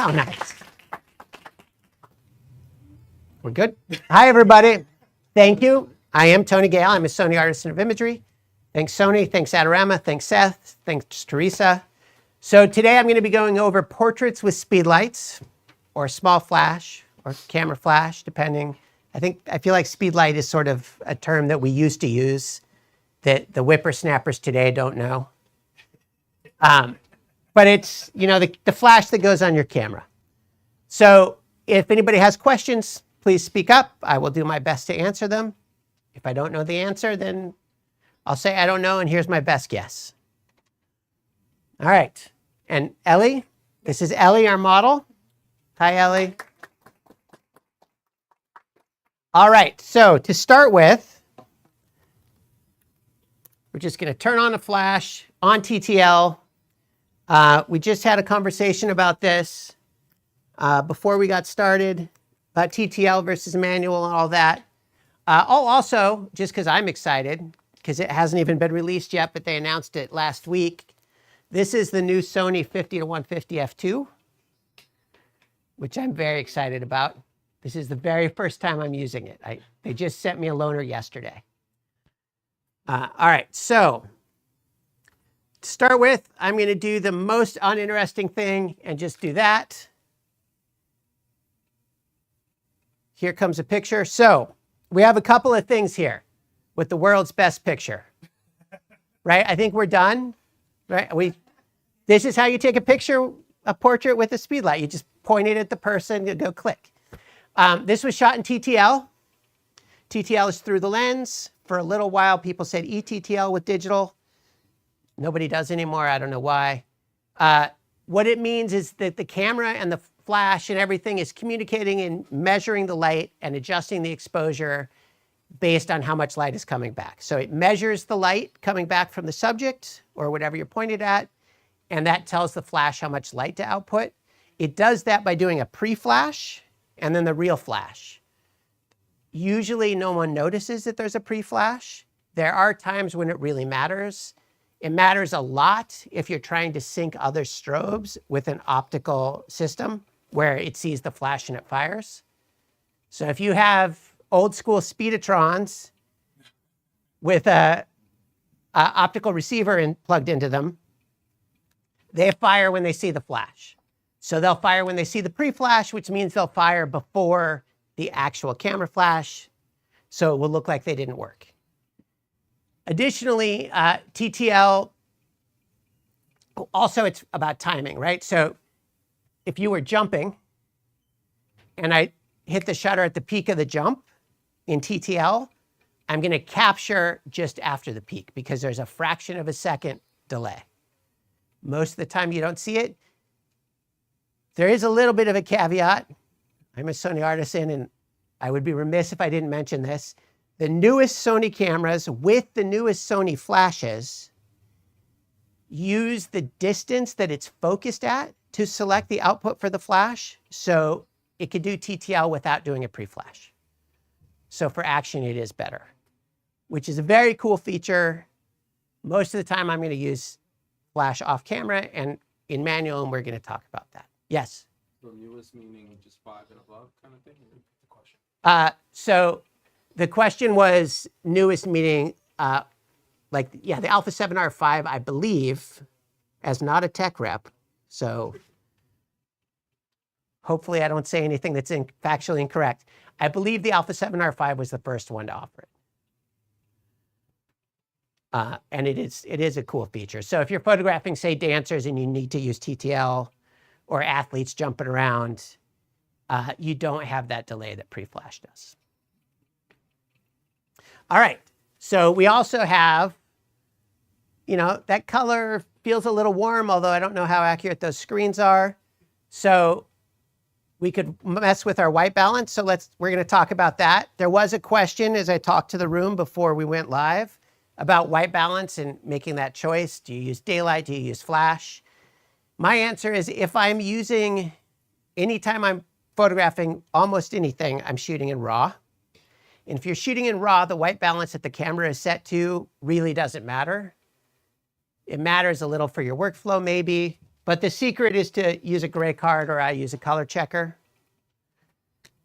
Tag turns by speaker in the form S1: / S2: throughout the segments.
S1: How nice. We're good? Hi, everybody. Thank you. I am Tony Gale. I'm a Sony Artisan of Imagery. Thanks, Sony. Thanks, Adorama. Thanks, Seth. Thanks, Teresa. So today I'm going to be going over portraits with speedlights, or small flash, or camera flash, depending. I feel like speedlight is sort of a term that we used to use that the whippersnappers today don't know. But it's, you know, the flash that goes on your camera. So if anybody has questions, please speak up. I will do my best to answer them. If I don't know the answer, then I'll say I don't know, and here's my best guess. All right. And Ellie, this is Ellie, our model. Hi, Ellie. All right. So to start with, we're just going to turn on the flash on TTL. We just had a conversation about this before we got started, about TTL versus manual and all that. I'll also, just because I'm excited, because it hasn't even been released yet, but they announced it last week. This is the new Sony 50 to 150 f2, which I'm very excited about. This is the very first time I'm using it. They just sent me a loaner yesterday. All right, so to start with, I'm going to do the most uninteresting thing and just do that. Here comes a picture. So we have a couple of things here with the world's best picture, right? I think we're done, right? This is how you take a picture, a portrait with a speedlight. You just point it at the person, you go click. This was shot in TTL. TTL is through the lens. For a little while, people said ETTL with digital. Nobody does anymore. I don't know why. What it means is that the camera and the flash and everything is communicating and measuring the light and adjusting the exposure based on how much light is coming back. So it measures the light coming back from the subject or whatever you're pointed at, and that tells the flash how much light to output. It does that by doing a pre-flash and then the real flash. Usually no one notices that there's a pre-flash. There are times when it really matters. It matters a lot if you're trying to sync other strobes with an optical system where it sees the flash and it fires. So if you have old school speedotrons with a optical receiver plugged into them, they fire when they see the flash. So they'll fire when they see the pre-flash, which means they'll fire before the actual camera flash, so it will look like they didn't work. Additionally, TTL, also it's about timing, right? So if you were jumping and I hit the shutter at the peak of the jump in TTL, I'm going to capture just after the peak because there's a fraction of a second delay. Most of the time you don't see it. There is a little bit of a caveat. I'm a Sony Artisan, and I would be remiss if I didn't mention this. The newest Sony cameras with the newest Sony flashes use the distance that it's focused at to select the output for the flash. So it could do TTL without doing a pre-flash. So for action, it is better, which is a very cool feature. Most of the time, I'm going to use flash off camera and in manual, and we're going to talk about that. Yes?
S2: So newest meaning just 5 and above kind of thing? Repeat the question.
S1: So the question was newest meaning, the Alpha 7R5, I believe, as not a tech rep. So hopefully I don't say anything that's factually incorrect. I believe the Alpha 7R5 was the first one to offer it. And it is a cool feature. So if you're photographing, say, dancers and you need to use TTL or athletes jumping around, you don't have that delay that pre-flash does. All right, so we also have, that color feels a little warm, although I don't know how accurate those screens are. So we could mess with our white balance. So we're going to talk about that. There was a question as I talked to the room before we went live about white balance and making that choice. Do you use daylight? Do you use flash? My answer is if I'm using, anytime I'm photographing almost anything, I'm shooting in RAW. And if you're shooting in RAW, the white balance that the camera is set to really doesn't matter. It matters a little for your workflow maybe, But the secret is to use a gray card, or I use a color checker.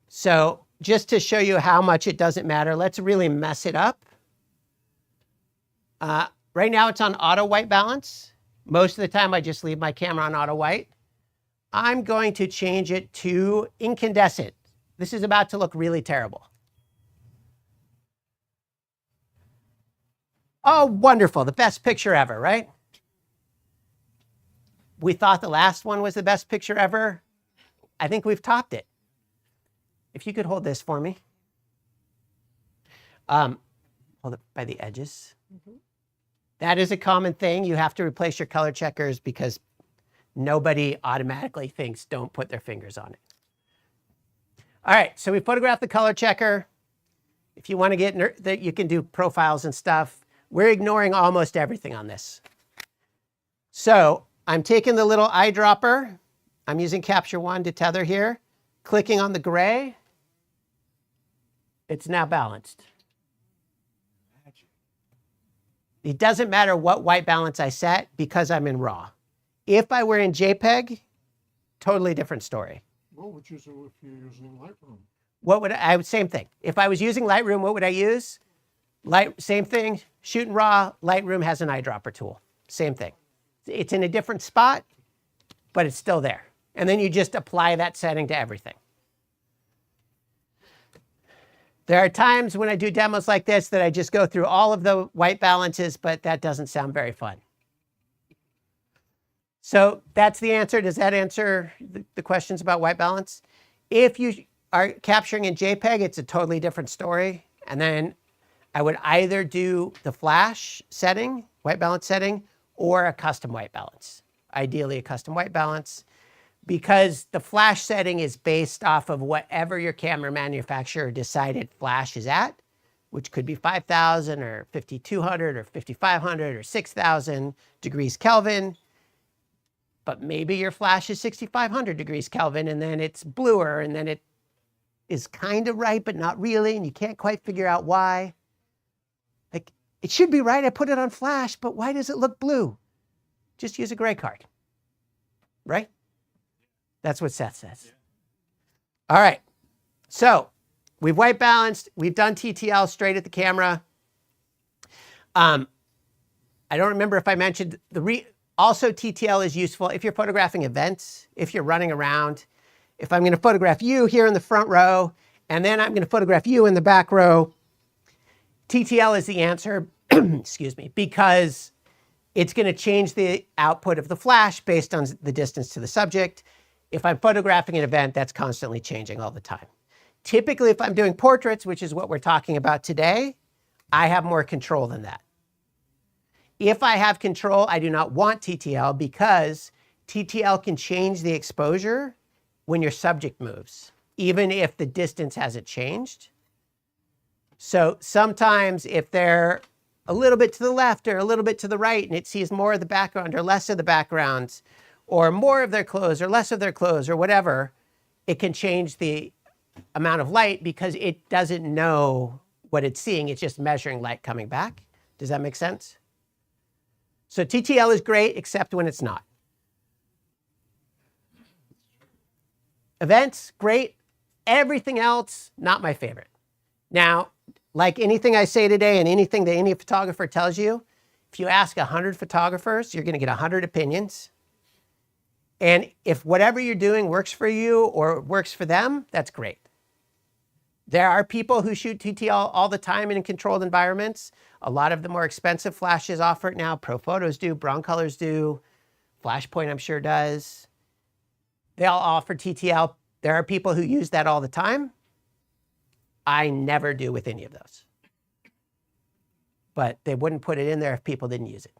S1: So just to show you how much it doesn't matter, let's really mess it up. Right now it's on auto white balance. Most of the time I just leave my camera on auto white. I'm going to change it to incandescent. This is about to look really terrible. Oh, wonderful, the best picture ever, right? We thought the last one was the best picture ever. I think we've topped it. If you could hold this for me. Hold it by the edges. That is a common thing. You have to replace your color checkers because nobody automatically thinks don't put their fingers on it. All right, so we photographed the color checker. If you want to get that, you can do profiles and stuff. We're ignoring almost everything on this. So I'm taking the little eyedropper. I'm using Capture One to tether here. Clicking on the gray. It's now balanced. It doesn't matter what white balance I set because I'm in RAW. If I were in JPEG, totally different story.
S3: What would you do if you're using Lightroom?
S1: What would same thing. If I was using Lightroom, what would I use? Same thing, shoot in RAW, Lightroom has an eyedropper tool. Same thing. It's in a different spot, but it's still there. And then you just apply that setting to everything. There are times when I do demos like this that I just go through all of the white balances, but that doesn't sound very fun. So that's the answer. Does that answer the questions about white balance? If you are capturing in JPEG, it's a totally different story. And then I would either do the flash setting, white balance setting, or a custom white balance. Ideally a custom white balance, because the flash setting is based off of whatever your camera manufacturer decided flash is at, which could be 5,000 or 5,200 or 5,500 or 6,000 degrees Kelvin. But maybe your flash is 6,500 degrees Kelvin, and then it's bluer, and then it is kind of right, but not really, and you can't quite figure out why. Like, it should be right, I put it on flash, but why does it look blue? Just use a gray card, right? That's what Seth says. Yeah. All right, so we've white balanced, we've done TTL straight at the camera. I don't remember if I mentioned, also TTL is useful if you're photographing events, if you're running around. If I'm gonna photograph you here in the front row, and then I'm gonna photograph you in the back row, TTL is the answer, excuse me, because it's gonna change the output of the flash based on the distance to the subject. If I'm photographing an event, that's constantly changing all the time. Typically, if I'm doing portraits, which is what we're talking about today, I have more control than that. If I have control, I do not want TTL because TTL can change the exposure when your subject moves, even if the distance hasn't changed. So sometimes if they're a little bit to the left or a little bit to the right and it sees more of the background or less of the background, or more of their clothes or less of their clothes or whatever, it can change the amount of light because it doesn't know what it's seeing. It's just measuring light coming back. Does that make sense? So TTL is great, except when it's not. Events, great. Everything else, not my favorite. Now, like anything I say today and anything that any photographer tells you, if you ask 100 photographers, you're gonna get 100 opinions. And if whatever you're doing works for you or works for them, that's great. There are people who shoot TTL all the time in controlled environments. A lot of the more expensive flashes offer it now. ProPhotos do, Broncolors do, Flashpoint I'm sure does. They all offer TTL. There are people who use that all the time. I never do with any of those. But they wouldn't put it in there if people didn't use it.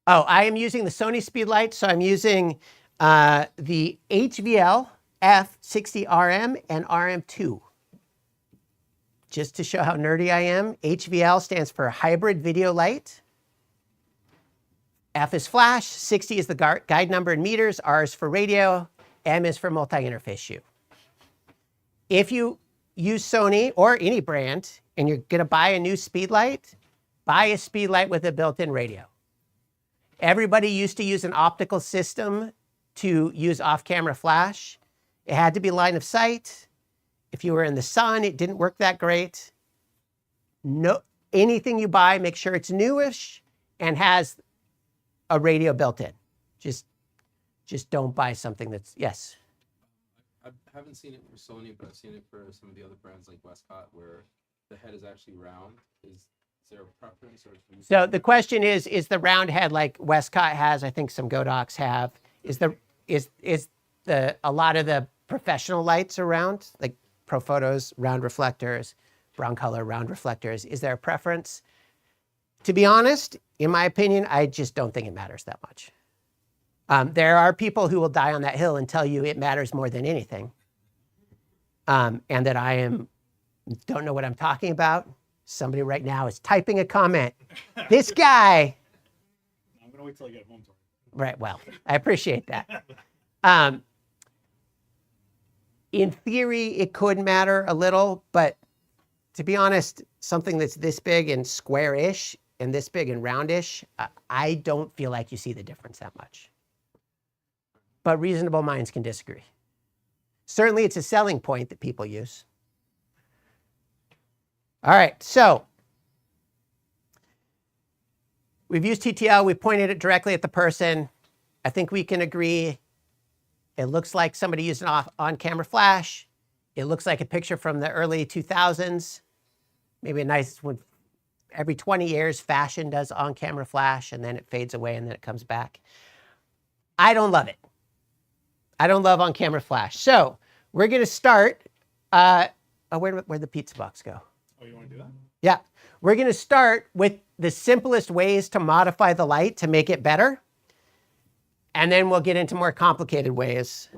S1: Oh, I am using the Sony Speedlite, so I'm using the HVL F60RM and RM2. Just to show how nerdy I am, HVL stands for Hybrid Video Light. F is flash, 60 is the guide number in meters, R is for radio, M is for multi-interface shoot. If you use Sony or any brand and you're gonna buy a new Speedlight, buy a Speedlight with a built-in radio. Everybody used to use an optical system to use off-camera flash. It had to be line of sight. If you were in the sun, it didn't work that great. No, anything you buy, make sure it's newish and has a radio built in. Just don't buy something that's, yes.
S2: I haven't seen it for Sony, but I've seen it for some of the other brands like Westcott, where the head is actually round. Is there a preference? Or
S1: So the question is the round head like Westcott has, I think some Godox have, a lot of the professional lights around, like Profotos, round reflectors, brown color, round reflectors. Is there a preference? To be honest, in my opinion, I just don't think it matters that much. There are people who will die on that hill and tell you it matters more than anything. And that don't know what I'm talking about. Somebody right now is typing a comment. This guy.
S4: I'm going to wait till I get home.
S1: Right, well, I appreciate that. In theory, it could matter a little, but to be honest, something that's this big and square-ish and this big and roundish, I don't feel like you see the difference that much. But reasonable minds can disagree. Certainly, it's a selling point that people use. All right, so we've used TTL. We pointed it directly at the person. I think we can agree it looks like somebody used an on-camera flash. It looks like a picture from the early 2000s. Maybe a nice one. Every 20 years, fashion does on-camera flash, and then it fades away, and then it comes back. I don't love it. I don't love on-camera flash. So we're going to start. Where'd the pizza box go?
S4: Oh, you want to do that?
S1: Yeah. We're going to start with the simplest ways to modify the light to make it better. And then we'll get into more complicated ways.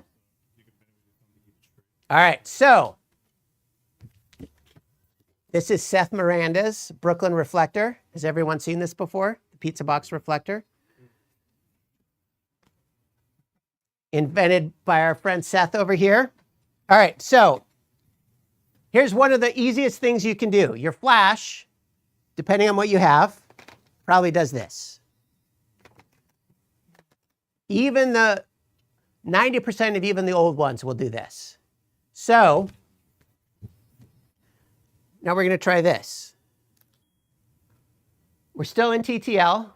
S1: All right. So this is Seth Miranda's Brooklyn reflector. Has everyone seen this before? The pizza box reflector. Invented by our friend Seth over here. All right. So here's one of the easiest things you can do. Your flash, depending on what you have, probably does this. Even the 90% of even the old ones will do this. So now we're going to try this. We're still in TTL.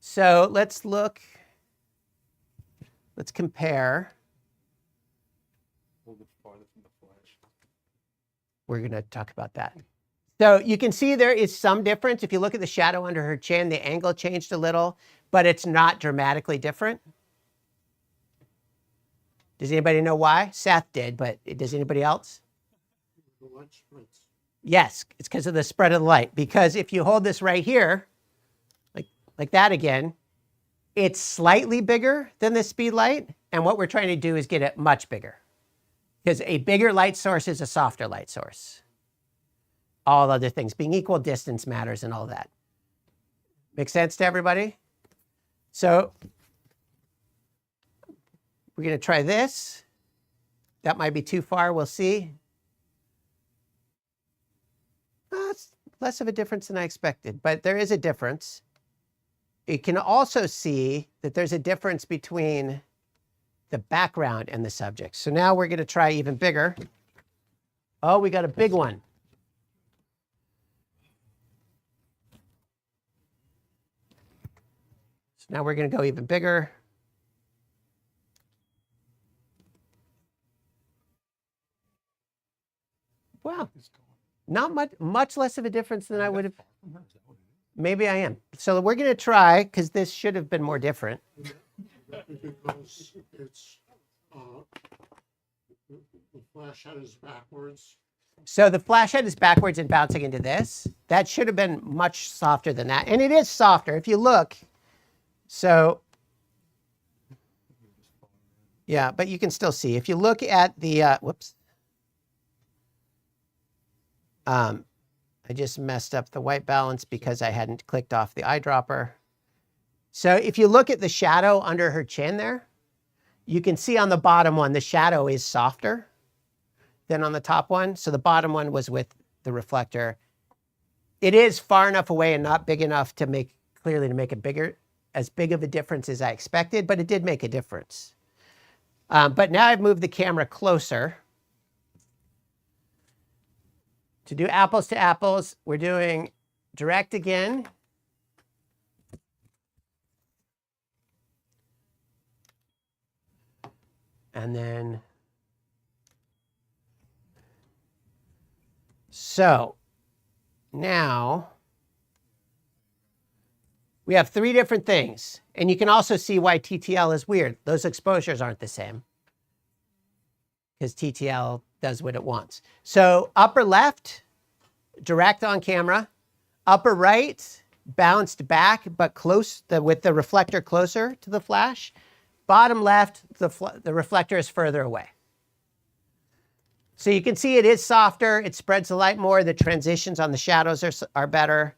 S1: So let's look. Let's compare.
S2: a little bit farther from the flash?
S1: We're going to talk about that. So you can see there is some difference. If you look at the shadow under her chin, the angle changed a little, but it's not dramatically different. Does anybody know why? Seth did, but does anybody else?
S3: The light spreads.
S1: Yes, it's because of the spread of the light. Because if you hold this right here, like that again, it's slightly bigger than the Speedlight. And what we're trying to do is get it much bigger. Because a bigger light source is a softer light source. All other things being equal, distance matters and all that. Make sense to everybody? So we're going to try this. That might be too far. We'll see. It's less of a difference than I expected, but there is a difference. You can also see that there's a difference between the background and the subject. So now we're going to try even bigger. Oh, we got a big one. So now we're going to go even bigger. Wow, not much less of a difference than I would have. Maybe I am. So we're going to try, because this should have been more different.
S3: Because it's, the flash head is backwards.
S1: So the flash head is backwards and bouncing into this. That should have been much softer than that. And it is softer. If you look, so yeah, but you can still see. If you look at the, whoops. I just messed up the white balance because I hadn't clicked off the eyedropper. So if you look at the shadow under her chin there, you can see on the bottom one, the shadow is softer than on the top one. So the bottom one was with the reflector. it is far enough away and not big enough to make as big of a difference as I expected, but it did make a difference. But now I've moved the camera closer. To do apples to apples, we're doing direct again. And then, so now we have 3 different things. And you can also see why TTL is weird. Those exposures aren't the same because TTL does what it wants. So upper left, direct on camera. Upper right, bounced back, but close with the reflector closer to the flash. Bottom left, the reflector is further away. So you can see it is softer. It spreads the light more. The transitions on the shadows are better.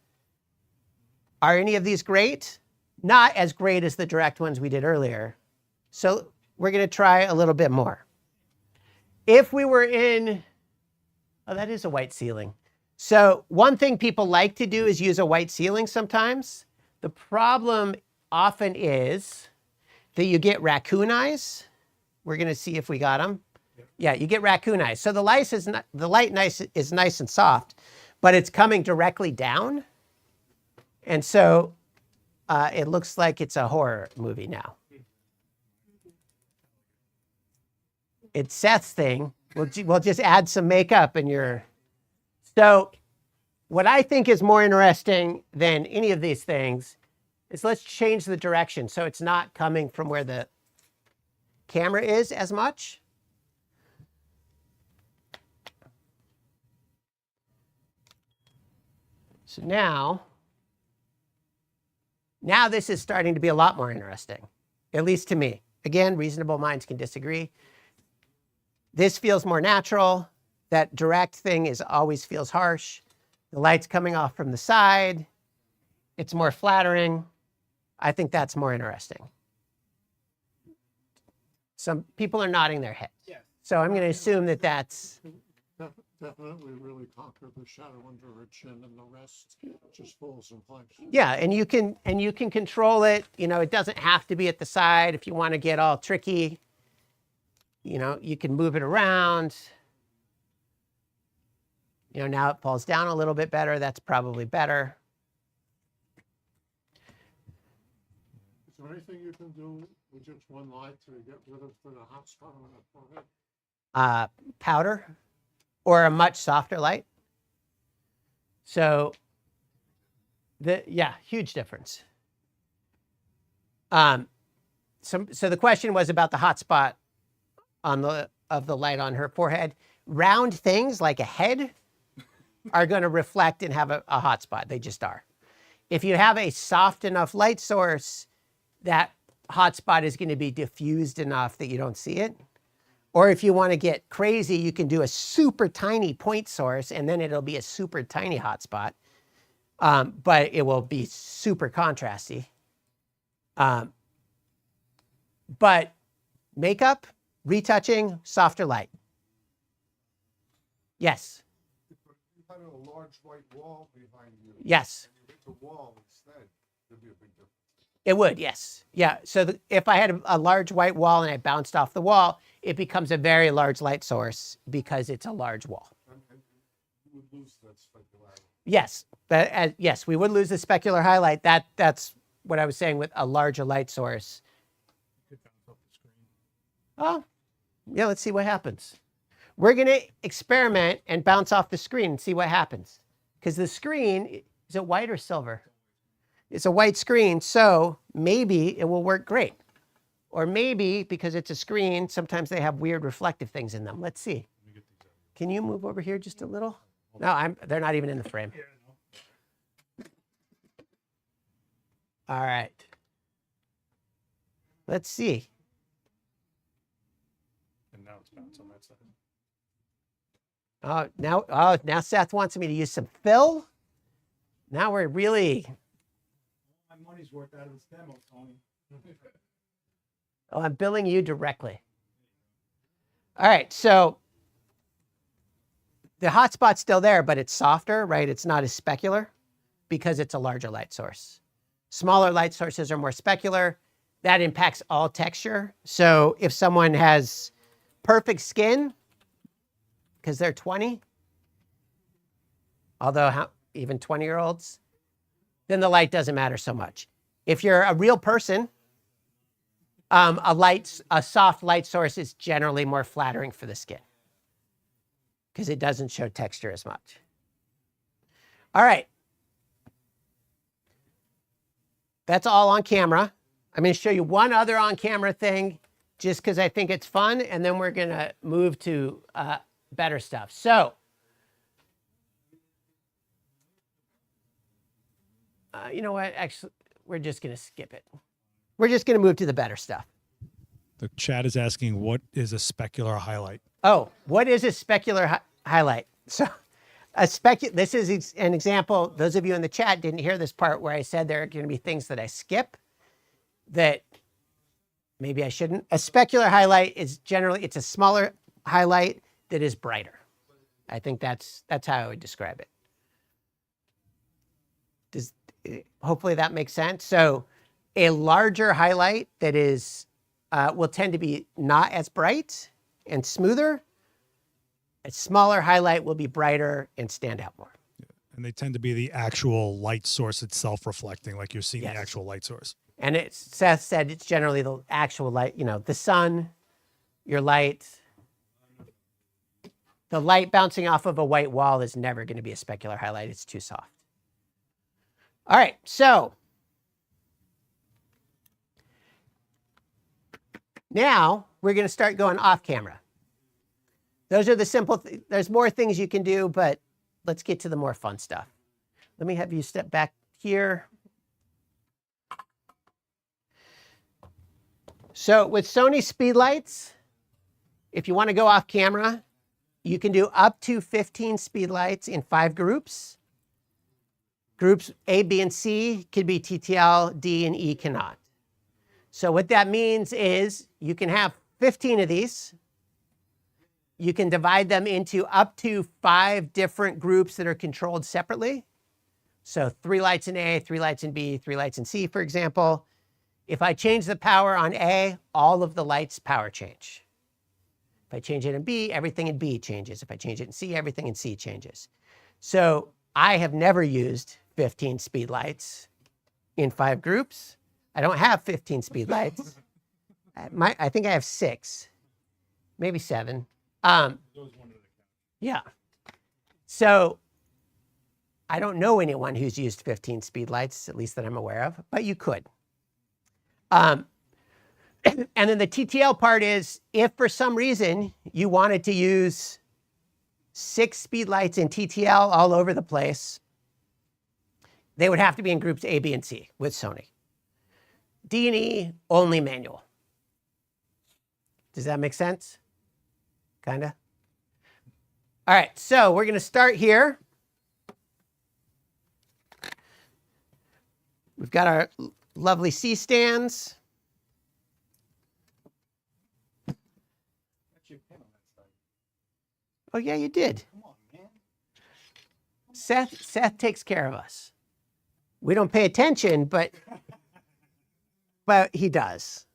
S1: Are any of these great? Not as great as the direct ones we did earlier. So we're going to try a little bit more. If we were in, oh, that is a white ceiling. So one thing people like to do is use a white ceiling sometimes. The problem often is that you get raccoon eyes. We're going to see if we got them. Yeah, you get raccoon eyes. So the light is nice and soft, but it's coming directly down. And so it looks like it's a horror movie now. It's Seth's thing. We'll just add some makeup and you're... So what I think is more interesting than any of these things is let's change the direction so it's not coming from where the camera is as much. So now this is starting to be a lot more interesting, at least to me. Again, reasonable minds can disagree. This feels more natural. That direct thing always feels harsh. The light's coming off from the side. It's more flattering. I think that's more interesting. Some people are nodding their heads.
S4: Yeah.
S1: So I'm going to assume that that's...
S3: Definitely really conquer the shadow under her chin and the rest just falls in place.
S1: Yeah, and you can control it. You know, it doesn't have to be at the side. If you want to get all tricky, you know, you can move it around. You know, now it falls down a little bit better. That's probably better.
S3: Is there anything you can do with just one light to get rid of the hot spot on the forehead?
S1: Powder or a much softer light. So yeah, huge difference. So the question was about the hot spot of the light on her forehead. Round things like a head are going to reflect and have a hot spot. They just are. If you have a soft enough light source, that hot spot is going to be diffused enough that you don't see it. Or if you want to get crazy, you can do a super tiny point source and then it'll be a super tiny hot spot. But it will be super contrasty. But makeup, retouching, softer light. Yes.
S5: You had a large white wall behind you.
S1: Yes.
S5: And you hit the wall instead, there'd be a big difference.
S1: It would, yes. Yeah, so if I had a large white wall and I bounced off the wall, it becomes a very large light source because it's a large wall.
S5: And you would lose that specularity.
S1: Yes, but yes, we would lose the specular highlight. That's what I was saying with a larger light source.
S4: You could bounce off the screen.
S1: Oh, yeah, let's see what happens. We're going to experiment and bounce off the screen and see what happens. Because the screen, is it white or silver? It's a white screen, so maybe it will work great. Or maybe, because it's a screen, sometimes they have weird reflective things in them. Let's see. Can you move over here just a little? No, they're not even in the frame. All right. Let's see.
S4: And now it's bounced on that side.
S1: Now Seth wants me to use some fill. Now we're really...
S4: My money's worth out of this demo, Tony.
S1: Oh, I'm billing you directly. All right, so the hotspot's still there, but it's softer, right? It's not as specular because it's a larger light source. Smaller light sources are more specular. That impacts all texture. So if someone has perfect skin, because they're 20, although even 20-year-olds, then the light doesn't matter so much. If you're a real person, a soft light source is generally more flattering for the skin because it doesn't show texture as much. All right. That's all on camera. I'm going to show you one other on camera thing just because I think it's fun, and then we're going to move to better stuff. So, you know what? Actually, we're just going to skip it. We're just going to move to the better stuff.
S4: The chat is asking, what is a specular highlight?
S1: Oh, what is a specular highlight? So, this is an example. Those of you in the chat didn't hear this part where I said there are going to be things that I skip that maybe I shouldn't. A specular highlight is generally, it's a smaller highlight that is brighter. I think that's how I would describe it. Hopefully that makes sense. So a larger highlight that is will tend to be not as bright and smoother. A smaller highlight will be brighter and stand out more.
S4: And they tend to be the actual light source itself reflecting, like you're seeing
S1: Yes.
S4: the actual light source.
S1: And Seth said it's generally the actual light, you know, the sun, your light. The light bouncing off of a white wall is never going to be a specular highlight. It's too soft. All right, so now we're going to start going off camera. Those are the simple, there's more things you can do, but let's get to the more fun stuff. Let me have you step back here. So with Sony Speedlites, if you want to go off camera, you can do up to 15 Speedlights in 5 groups. Groups A, B, and C could be TTL, D, and E cannot. So what that means is you can have 15 of these. You can divide them into up to 5 different groups that are controlled separately. So 3 lights in A, 3 lights in B, 3 lights in C, for example. If I change the power on A, all of the lights power change. If I change it in B, everything in B changes. If I change it in C, everything in C changes. So I have never used 15 Speedlights in 5 groups. I don't have 15 Speedlights. I think I have 6, maybe 7. Yeah. So I don't know anyone who's used 15 Speedlights, at least that I'm aware of, but you could. And then the TTL part is if for some reason you wanted to use 6 Speedlights in TTL all over the place, they would have to be in groups A, B, and C with Sony. D and E, only manual. Does that make sense? Kinda? All right, so we're gonna start here. We've got our lovely C stands. Oh yeah, you did.
S4: Come on, man.
S1: Seth takes care of us. We don't pay attention, but he does.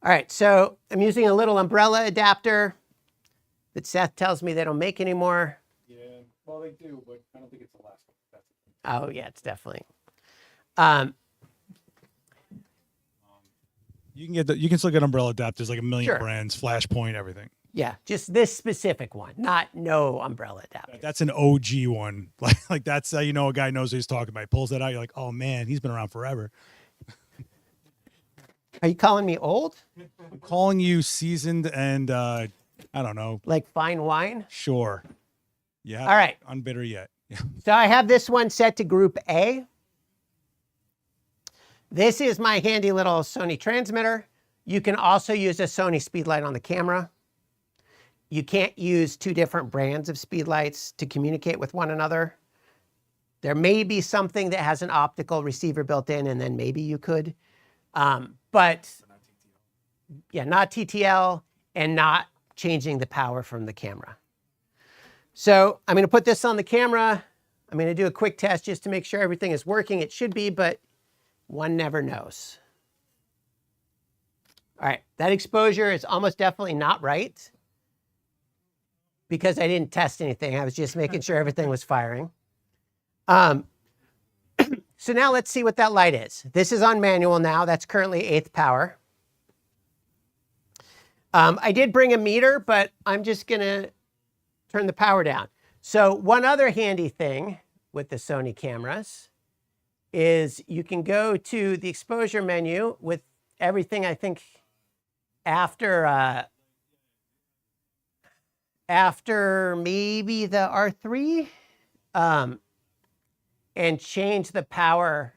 S1: All right, so I'm using a little umbrella adapter that Seth tells me they don't make anymore.
S4: Yeah, well, they do, but I don't think it's the last one. That's
S1: Oh yeah, it's definitely.
S4: you can still get umbrella adapters, like a million
S1: Sure.
S4: brands, Flashpoint, everything.
S1: Yeah, just this specific one, not no umbrella adapter.
S4: That's an OG one. Like that's how you know a guy knows what he's talking about. He pulls that out, you're like, oh man, he's been around forever.
S1: Are you calling me old?
S4: I'm calling you seasoned and I don't know,
S1: Like fine wine?
S4: sure. Yeah.
S1: All right.
S4: Unbitter yet. Yeah.
S1: So I have this one set to group A. This is my handy little Sony transmitter. You can also use a Sony Speedlight on the camera. You can't use 2 different brands of Speedlights to communicate with one another. There may be something that has an optical receiver built in, and then maybe you could. But yeah, not TTL and not changing the power from the camera. So I'm going to put this on the camera. I'm going to do a quick test just to make sure everything is working. It should be, but one never knows. All right, that exposure is almost definitely not right because I didn't test anything. I was just making sure everything was firing. So now let's see what that light is. This is on manual now. That's currently 8th power. I did bring a meter, but I'm just going to turn the power down. So one other handy thing with the Sony cameras is you can go to the exposure menu with everything, I think, after maybe the R3, and change the power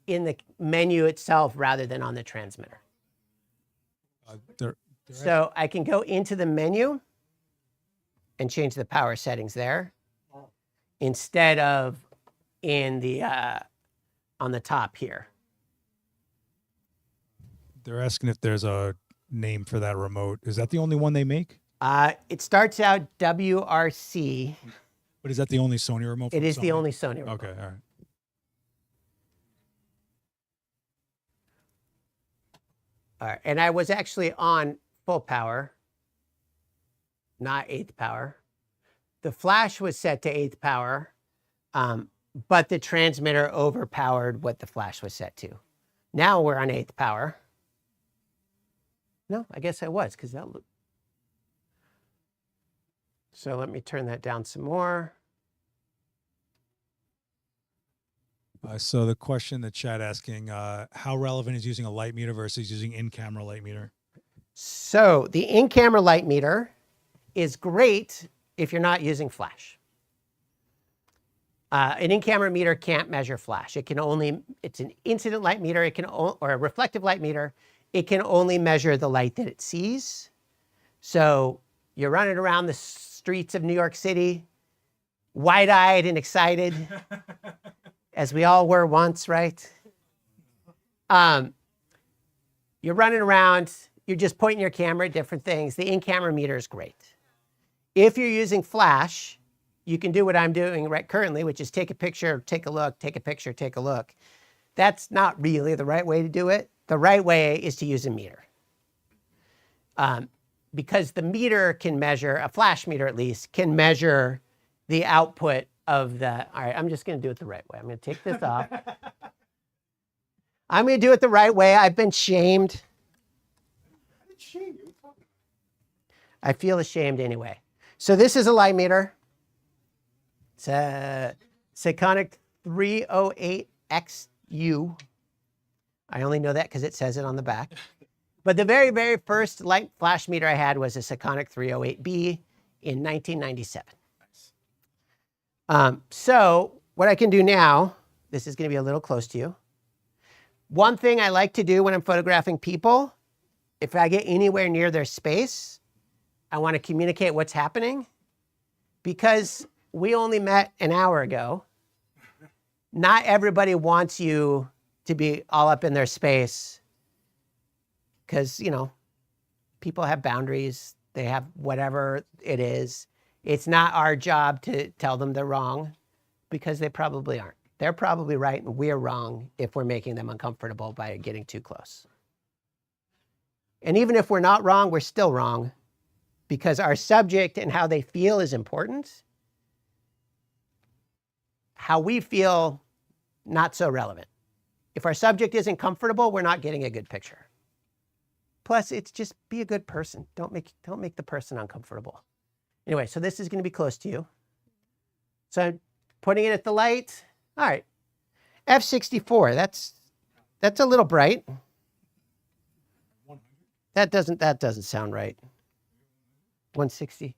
S1: in the menu itself rather than on the transmitter. So I can go into the menu and change the power settings there instead of in the on the top here.
S4: They're asking if there's a name for that remote. Is that the only one they make?
S1: It starts out WRC.
S4: But is that the only Sony remote?
S1: It is the only Sony remote.
S4: Okay, all right.
S1: All right, and I was actually on full power, not 8th power. The flash was set to 8th power, but the transmitter overpowered what the flash was set to. Now we're on 8th power. No, I guess I was, because that looked. So let me turn that down some more.
S4: So the question the chat asking, how relevant is using a light meter versus using in-camera light meter?
S1: So the in-camera light meter is great if you're not using flash. An in-camera meter can't measure flash. It can only, it's an incident light meter, it can, or a reflective light meter. It can only measure the light that it sees. So you're running around the streets of New York City, wide-eyed and excited, as we all were once, right? You're running around, you're just pointing your camera at different things. The in-camera meter is great. If you're using flash, you can do what I'm doing right currently, which is take a picture, take a look, take a picture, take a look. That's not really the right way to do it. The right way is to use a meter. Because the meter can measure, a flash meter at least, can measure the output of the, all right, I'm just going to do it the right way. I'm going to take this off. I'm going to do it the right way. I've been shamed. I feel ashamed anyway. So this is a light meter. It's a Sekonic 308XU. I only know that because it says it on the back. But the very, very first light flash meter I had was a Sekonic 308B in 1997. So what I can do now, this is going to be a little close to you. One thing I like to do when I'm photographing people, if I get anywhere near their space, I want to communicate what's happening. Because we only met an hour ago, not everybody wants you to be all up in their space. Because, you know, people have boundaries. They have whatever it is. It's not our job to tell them they're wrong because they probably aren't. They're probably right and we're wrong if we're making them uncomfortable by getting too close. And even if we're not wrong, we're still wrong because our subject and how they feel is important. How we feel, not so relevant. If our subject isn't comfortable, we're not getting a good picture. Plus, it's just be a good person. Don't make the person uncomfortable. Anyway, so this is going to be close to you. So I'm putting it at the light. All right, f64. That's a little bright. That doesn't sound right. 160.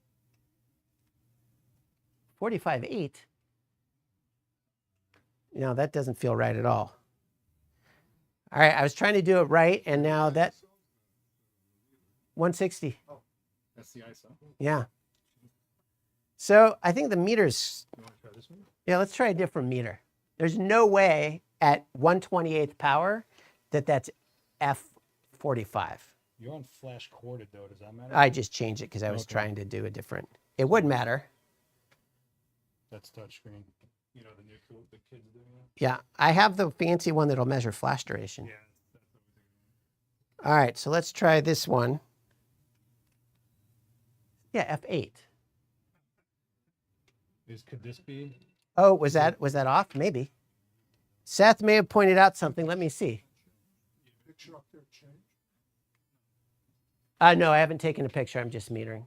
S1: 45.8. No, that doesn't feel right at all. All right, I was trying to do it right, and now that 160.
S2: Oh, that's the ISO.
S1: Yeah. So I think the meter's.
S2: You want to try this one?
S1: Yeah, let's try a different meter. There's no way at 1/28th power that that's f45.
S4: You're on flash corded though. Does that matter?
S1: I just changed it because I was
S4: Okay.
S1: trying to do a different. It would matter.
S4: That's touchscreen. You know the new tool the kids do.
S1: Yeah, I have the fancy one that'll measure flash duration.
S4: Yeah.
S1: All right, so let's try this one. Yeah, F8.
S4: Could this be?
S1: Oh, was that off? Maybe. Seth may have pointed out something. Let me see.
S3: Picture up there change.
S1: No, I haven't taken a picture. I'm just metering.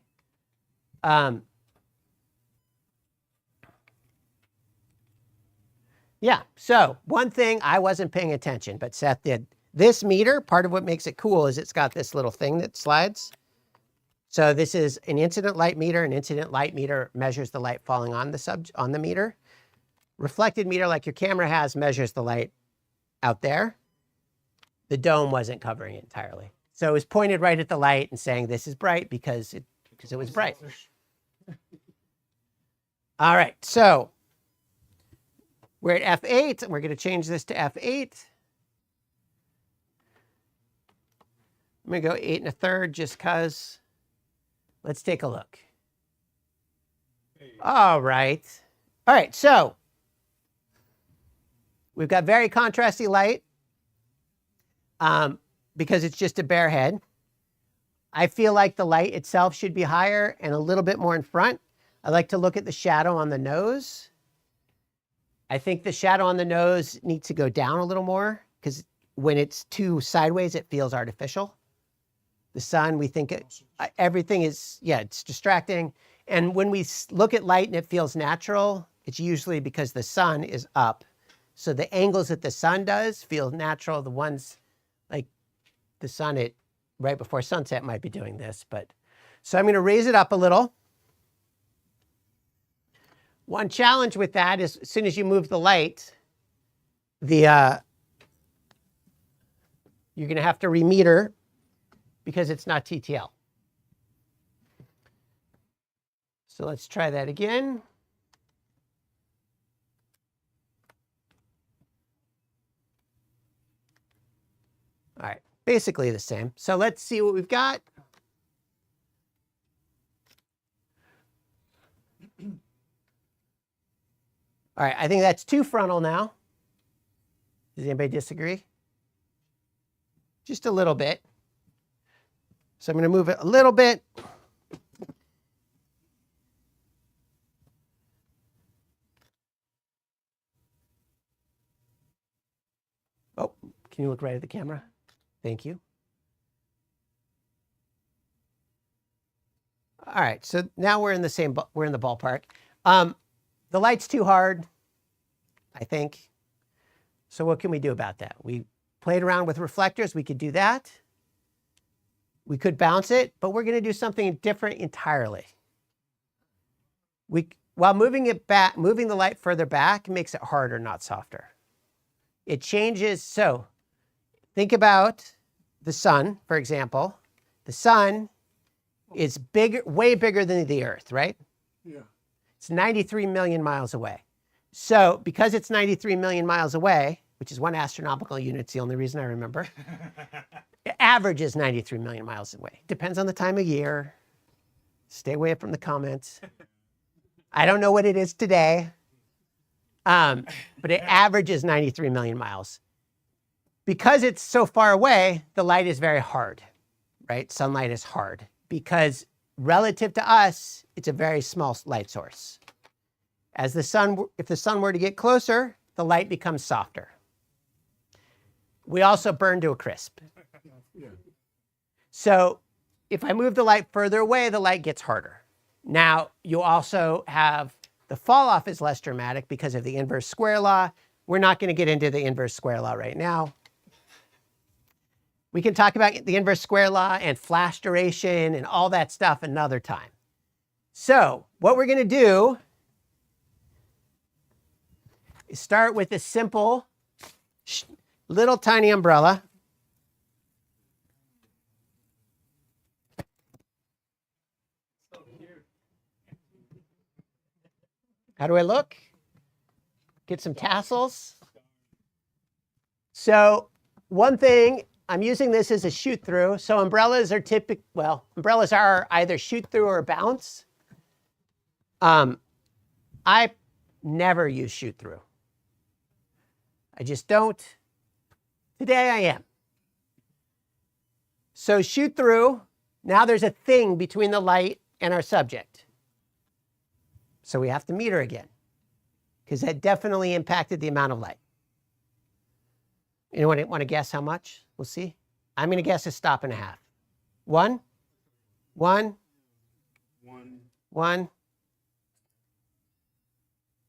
S1: Yeah, so one thing I wasn't paying attention, but Seth did. This meter, part of what makes it cool is it's got this little thing that slides. So this is an incident light meter. An incident light meter measures the light falling on the meter. Reflected meter, like your camera has, measures the light out there. The dome wasn't covering it entirely. So it was pointed right at the light and saying this is bright because it was bright. All right, so we're at F8, and we're going to change this to F8. I'm going to go 8 1/3 just because. Let's take a look. All right. All right, so we've got very contrasty light because it's just a bare head. I feel like the light itself should be higher and a little bit more in front. I like to look at the shadow on the nose. I think the shadow on the nose needs to go down a little more because when it's too sideways, it feels artificial. The sun, we think everything is, yeah, it's distracting. And when we look at light and it feels natural, it's usually because the sun is up. So the angles that the sun does feel natural. The ones like the sun at right before sunset might be doing this. But so I'm going to raise it up a little. One challenge with that is as soon as you move the light, you're going to have to remeter because it's not TTL. So let's try that again. All right, basically the same. So let's see what we've got. All right, I think that's too frontal now. Does anybody disagree? Just a little bit. So I'm going to move it a little bit. Oh, can you look right at the camera? Thank you. All right, so now we're in the ballpark. The light's too hard, I think. So what can we do about that? We played around with reflectors. We could do that. We could bounce it, but we're going to do something different entirely. While moving it back, moving the light further back makes it harder, not softer. It changes. So think about the sun, for example. The sun is bigger, way bigger than the Earth, right?
S3: Yeah.
S1: It's 93 million miles away. So because it's 93 million miles away, which is one astronomical unit, it's the only reason I remember. It averages 93 million miles away. Depends on the time of year. Stay away from the comments. I don't know what it is today, but it averages 93 million miles. Because it's so far away, the light is very hard, right? Sunlight is hard because relative to us, it's a very small light source. As the sun, if the sun were to get closer, the light becomes softer. We also burn to a crisp.
S3: Yeah.
S1: So if I move the light further away, the light gets harder. Now, you also have the fall off is less dramatic because of the inverse square law. We're not going to get into the inverse square law right now. We can talk about the inverse square law and flash duration and all that stuff another time. So what we're going to do is start with a simple little tiny umbrella. How do I look? Get some tassels. So one thing I'm using this as a shoot through. So umbrellas are umbrellas are either shoot through or bounce. I never use shoot through. I just don't. Today I am. So shoot through, now there's a thing between the light and our subject. So we have to meter again, because that definitely impacted the amount of light. Anyone want to guess how much? We'll see. I'm going to guess a stop and a half. One.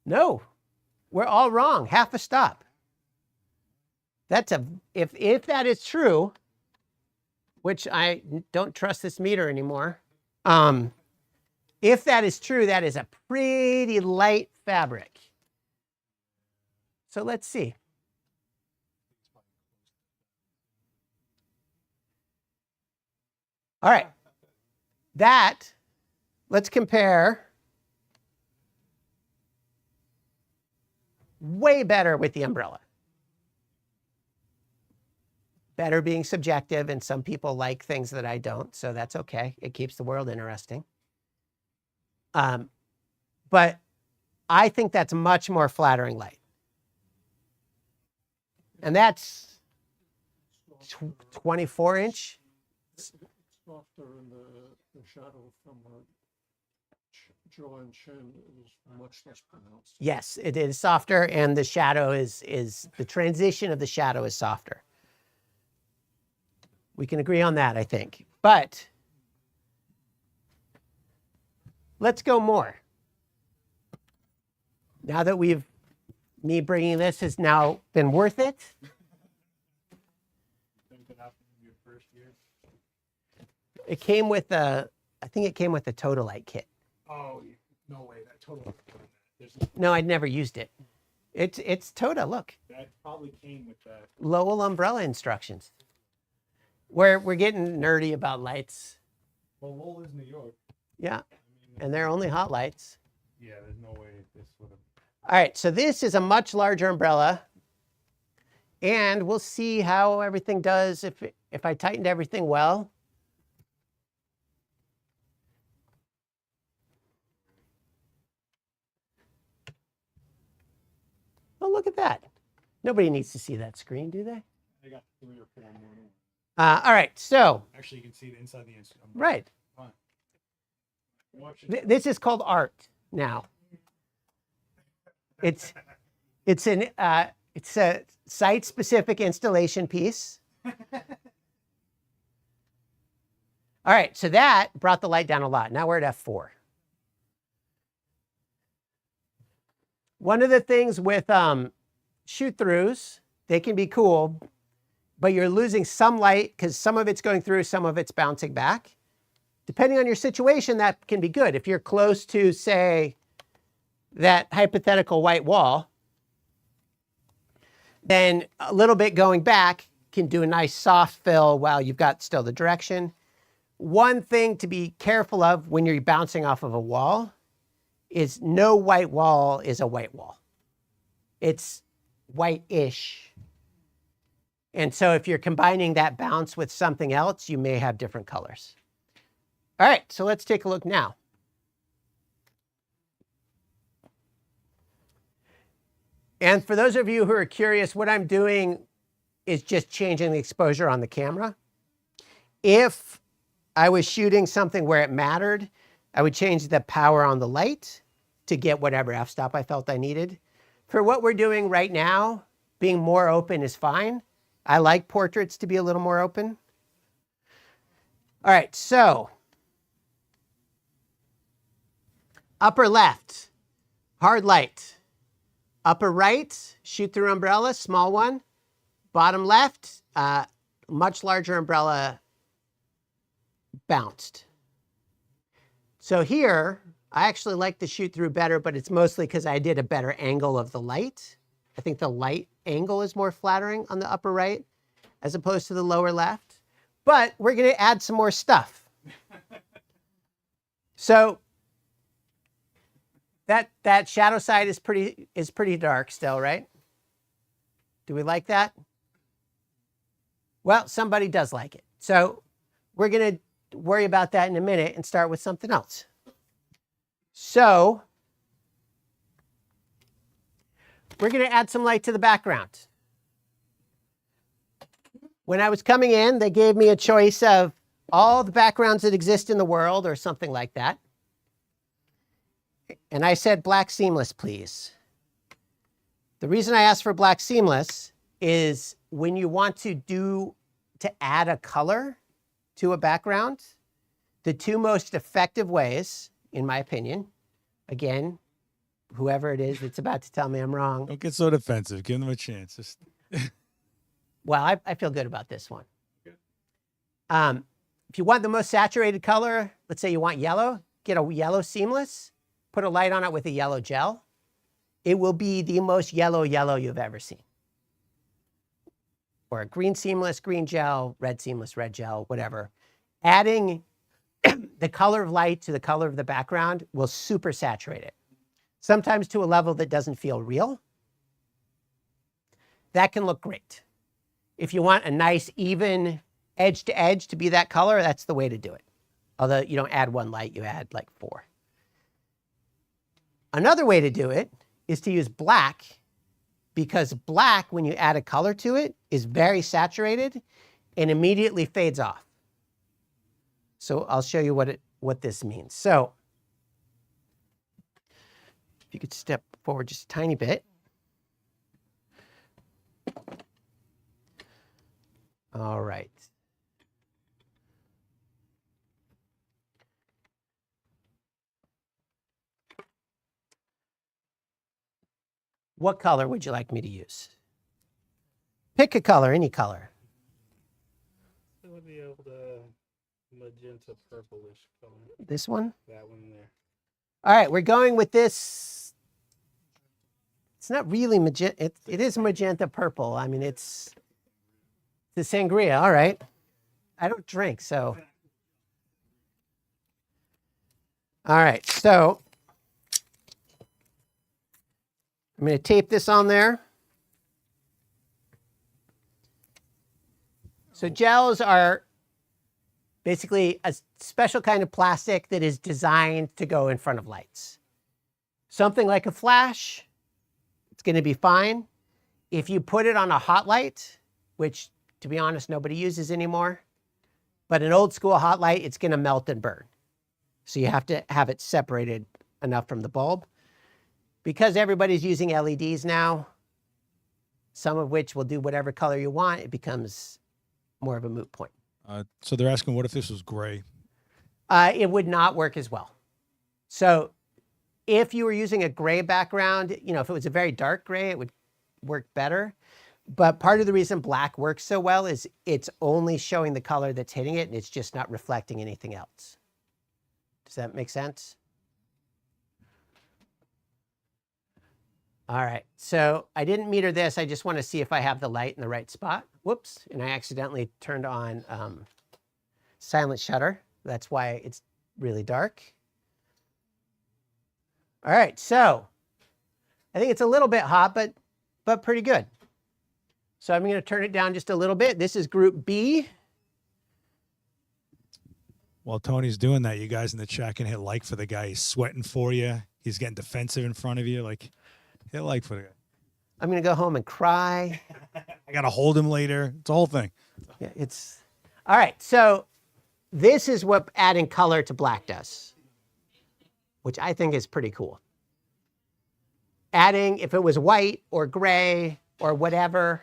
S1: No, we're all wrong. Half a stop. That's if that is true, which I don't trust this meter anymore. If that is true, that is a pretty light fabric. So let's see. All right, let's compare. Way better with the umbrella. Better being subjective, and some people like things that I don't, so that's okay. It keeps the world interesting. But I think that's much more flattering light. And that's 24-inch.
S3: It's softer, and the shadow from her jaw and chin is much less pronounced.
S1: Yes, it is softer, and the shadow is the transition of the shadow is softer. We can agree on that, I think. But let's go more. Now that me bringing this has now been worth it. It came with I think it came with a Totolite kit.
S5: Oh, no way, that totally.
S1: No, I'd never used it. It's Tota, look.
S5: That probably came with that.
S1: Lowell umbrella instructions. We're getting nerdy about lights.
S5: Well, Lowell is New York.
S1: Yeah, and they're only hot lights.
S5: Yeah, there's no way this would have.
S1: All right, so this is a much larger umbrella. And we'll see how everything does if I tightened everything well. Oh, look at that. Nobody needs to see that screen, do they?
S5: I got 3 or 4 more.
S1: All right, so.
S5: Actually, you can see it inside the instrument.
S1: Right. This is called art now. It's a site-specific installation piece. All right, so that brought the light down a lot. Now we're at f4. One of the things with shoot-throughs, they can be cool, but you're losing some light because some of it's going through, some of it's bouncing back. Depending on your situation, that can be good. If you're close to, say, that hypothetical white wall, then a little bit going back can do a nice soft fill while you've got still the direction. One thing to be careful of when you're bouncing off of a wall is no white wall is a white wall. It's white-ish. And so if you're combining that bounce with something else, you may have different colors. All right, so let's take a look now. And for those of you who are curious, what I'm doing is just changing the exposure on the camera. If I was shooting something where it mattered, I would change the power on the light to get whatever f-stop I felt I needed. For what we're doing right now, being more open is fine. I like portraits to be a little more open. All right, so upper left, hard light. Upper right, shoot-through umbrella, small one. Bottom left, much larger umbrella, bounced. So here, I actually like the shoot-through better, but it's mostly because I did a better angle of the light. I think the light angle is more flattering on the upper right as opposed to the lower left. But we're going to add some more stuff. So that shadow side is pretty dark still, right? Do we like that? Well, somebody does like it. So we're going to worry about that in a minute and start with something else. So we're going to add some light to the background. When I was coming in, they gave me a choice of all the backgrounds that exist in the world or something like that. And I said black seamless, please. The reason I asked for black seamless is when you want to add a color to a background, the two most effective ways, in my opinion, again, whoever it is that's about to tell me I'm wrong.
S4: Don't get so defensive. Give them a chance. Just
S1: Well, I feel good about this one. If you want the most saturated color, let's say you want yellow, get a yellow seamless, put a light on it with a yellow gel. It will be the most yellow you've ever seen. Or a green seamless, green gel, red seamless, red gel, whatever. Adding the color of light to the color of the background will super saturate it. Sometimes to a level that doesn't feel real. That can look great. If you want a nice, even edge to edge to be that color, that's the way to do it. Although you don't add one light, you add like 4. Another way to do it is to use black, because black, when you add a color to it, is very saturated and immediately fades off. So I'll show you what this means. So if you could step forward just a tiny bit. All right. What color would you like me to use? Pick a color, any color.
S6: It would be able to magenta purplish color.
S1: This one?
S6: That one there.
S1: All right, we're going with this. It's not really magenta. It is magenta purple. I mean, it's the sangria. All right. I don't drink, so. All right, so I'm going to tape this on there. So gels are basically a special kind of plastic that is designed to go in front of lights. Something like a flash, it's going to be fine. If you put it on a hot light, which to be honest, nobody uses anymore, but an old school hot light, it's going to melt and burn. So you have to have it separated enough from the bulb. Because everybody's using LEDs now, some of which will do whatever color you want, it becomes more of a moot point.
S4: So they're asking, what if this was gray?
S1: It would not work as well. So if you were using a gray background, you know, if it was a very dark gray, it would work better. But part of the reason black works so well is it's only showing the color that's hitting it, and it's just not reflecting anything else. Does that make sense? All right, so I didn't meter this. I just want to see if I have the light in the right spot. Whoops, and I accidentally turned on silent shutter. That's why it's really dark. All right, so I think it's a little bit hot, but pretty good. So I'm going to turn it down just a little bit. This is group B.
S4: While Tony's doing that, you guys in the chat can hit like for the guy. He's sweating for you. He's getting defensive in front of you. Like, hit like for the guy.
S1: I'm going to go home and cry.
S4: I got to hold him later. It's a whole thing.
S1: Yeah, it's all right. So this is what adding color to black does, which I think is pretty cool. Adding, if it was white or gray or whatever,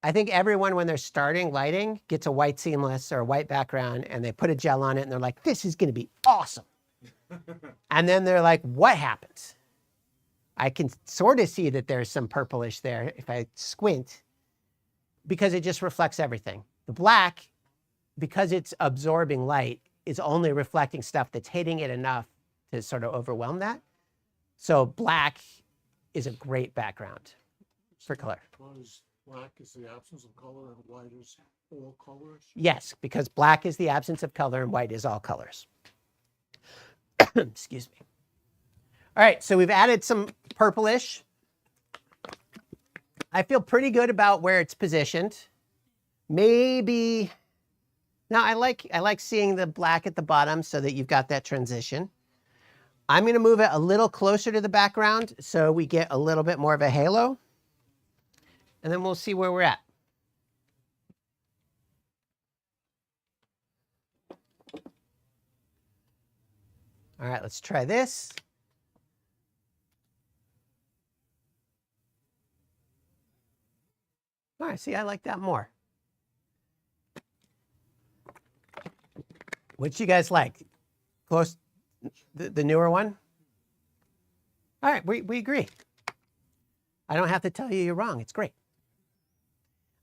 S1: I think everyone, when they're starting lighting, gets a white seamless or a white background, and they put a gel on it, and they're like, this is going to be awesome. And then they're like, what happens? I can sort of see that there's some purplish there if I squint, because it just reflects everything. The black, because it's absorbing light, is only reflecting stuff that's hitting it enough to sort of overwhelm that. So black is a great background for color.
S3: Because black is the absence of color and white is all colors.
S1: Yes, because black is the absence of color and white is all colors. Excuse me. All right, so we've added some purplish. I feel pretty good about where it's positioned. Maybe, now I like seeing the black at the bottom so that you've got that transition. I'm gonna move it a little closer to the background so we get a little bit more of a halo. And then we'll see where we're at. All right, let's try this. All right, see, I like that more. What you guys like? Close, the newer one? All right, we agree. I don't have to tell you you're wrong. It's great.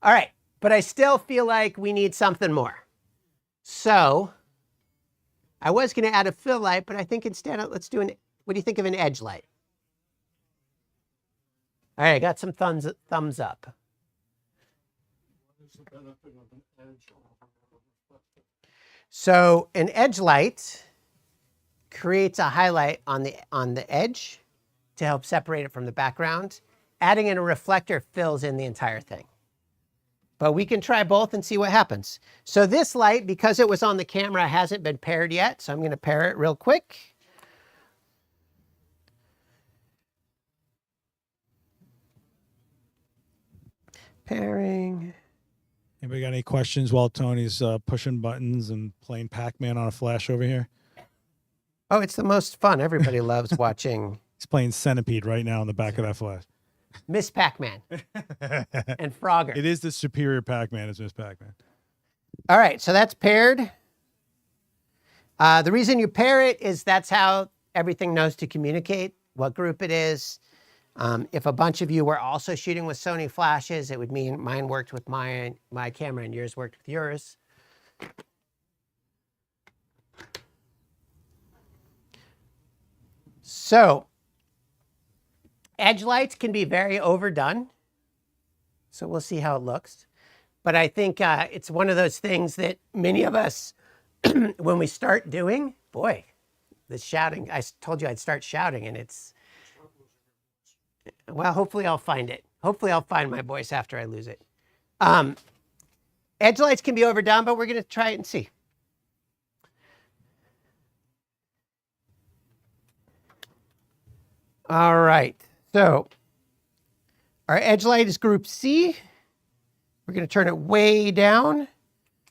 S1: All right, but I still feel like we need something more. So I was going to add a fill light, but I think instead let's do what do you think of an edge light? All right, I got some thumbs up.
S3: What is the benefit of an edge over a reflector?
S1: So an edge light creates a highlight on the edge to help separate it from the background. Adding in a reflector fills in the entire thing. But we can try both and see what happens. So this light, because it was on the camera, hasn't been paired yet. So I'm going to pair it real quick. Pairing.
S4: Anybody got any questions while Tony's pushing buttons and playing Pac-Man on a flash over here?
S1: Oh, it's the most fun. Everybody loves watching
S4: He's playing Centipede right now on the back of that flash.
S1: Miss Pac-Man and Frogger.
S4: It is the superior Pac-Man as Miss Pac-Man.
S1: All right, so that's paired. The reason you pair it is that's how everything knows to communicate what group it is. If a bunch of you were also shooting with Sony flashes, it would mean mine worked with my camera and yours worked with yours. So edge lights can be very overdone. So we'll see how it looks. But I think it's one of those things that many of us, when we start doing, boy, the shouting, I told you I'd start shouting and it's, well, hopefully I'll find it. Hopefully I'll find my voice after I lose it. Edge lights can be overdone, but we're going to try it and see. All right, so our edge light is group C. We're going to turn it way down.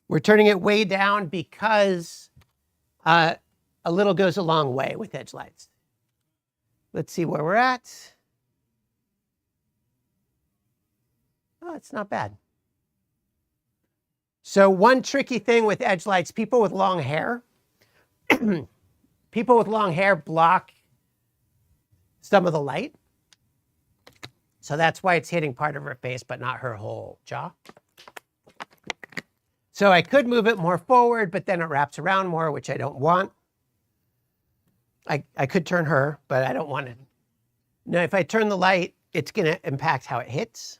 S1: We're turning it way down because a little goes a long way with edge lights. Let's see where we're at. Oh, it's not bad. So one tricky thing with edge lights, people with long hair, people with long hair block some of the light. So that's why it's hitting part of her face, but not her whole jaw. So I could move it more forward, but then it wraps around more, which I don't want. I could turn her, but I don't want it. No, if I turn the light, it's going to impact how it hits.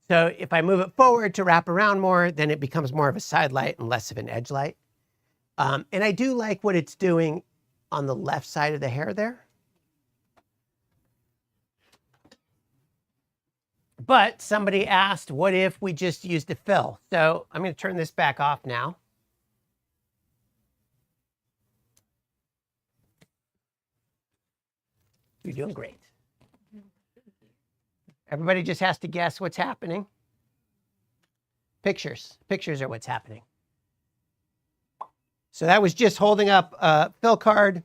S1: So if I move it forward to wrap around more, then it becomes more of a side light and less of an edge light. And I do like what it's doing on the left side of the hair there. But somebody asked, what if we just used a fill? So I'm going to turn this back off now. You're doing great. Everybody just has to guess what's happening. Pictures. Pictures are what's happening. So that was just holding up a fill card.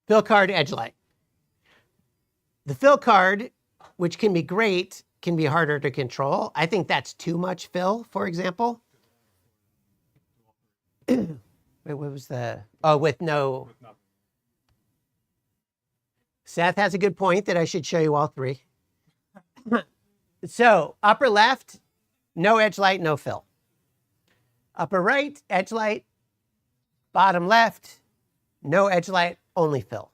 S1: Fill card edge light. The fill card, which can be great, can be harder to control. I think that's too much fill, for example. Wait, what was the, oh, with no. Seth has a good point that I should show you all three. So upper left, no edge light, no fill. Upper right, edge light. Bottom left, no edge light, only fill.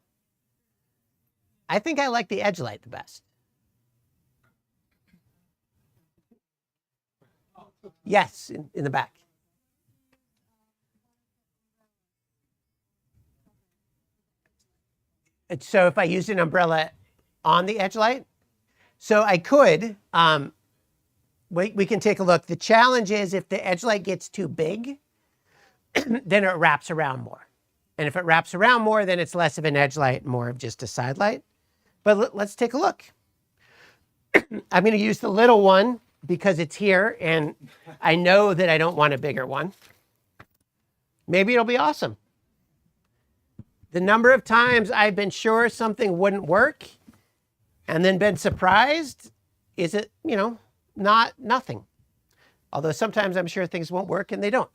S1: I think I like the edge light the best. Yes, in the back. So if I used an umbrella on the edge light, so I could, we can take a look. The challenge is if the edge light gets too big, then it wraps around more. And if it wraps around more, then it's less of an edge light, more of just a side light. But let's take a look. I'm going to use the little one because it's here, and I know that I don't want a bigger one. Maybe it'll be awesome. The number of times I've been sure something wouldn't work and then been surprised is it, not nothing. Although sometimes I'm sure things won't work and they don't.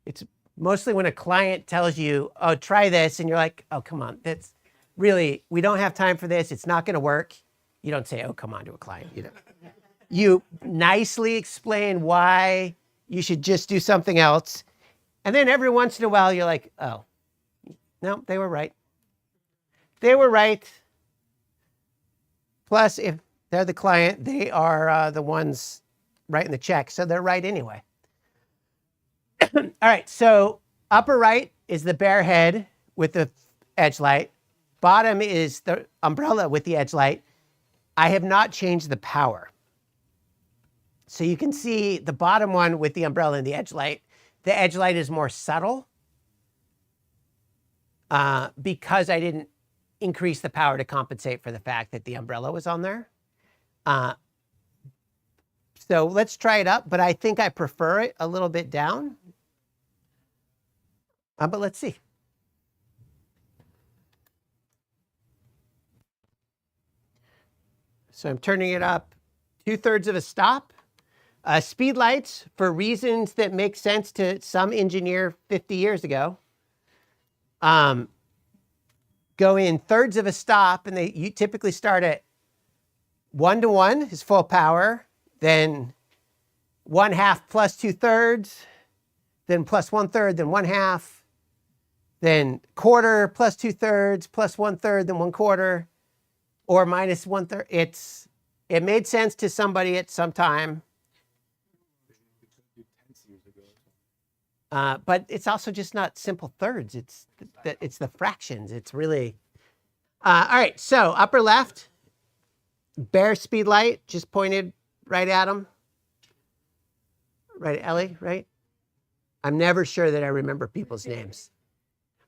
S1: It's mostly when a client tells you, oh, try this, and you're like, oh, come on, that's really, we don't have time for this. It's not going to work. You don't say, oh, come on, to a client. You nicely explain why you should just do something else. And then every once in a while, you're like, oh, no, they were right. They were right. Plus, if they're the client, they are the ones writing the check, so they're right anyway. All right, so upper right is the bare head with the edge light. Bottom is the umbrella with the edge light. I have not changed the power. So you can see the bottom one with the umbrella and the edge light. The edge light is more subtle because I didn't increase the power to compensate for the fact that the umbrella was on there. So let's try it up, but I think I prefer it a little bit down. But let's see. So I'm turning it up 2/3 of a stop. Speedlites, for reasons that make sense to some engineer 50 years ago, go in 1/3 of a stop, and you typically start at 1:1 is full power, then 1/2 plus 2/3, then plus 1/3, then 1/2, then quarter plus 2/3, plus 1/3, then 1/4, or minus 1/3. It made sense to somebody at some time. But it's also just not simple thirds. It's the fractions. It's really, all right. So upper left, bare speed light, just pointed right at him. Right, Ellie, right? I'm never sure that I remember people's names.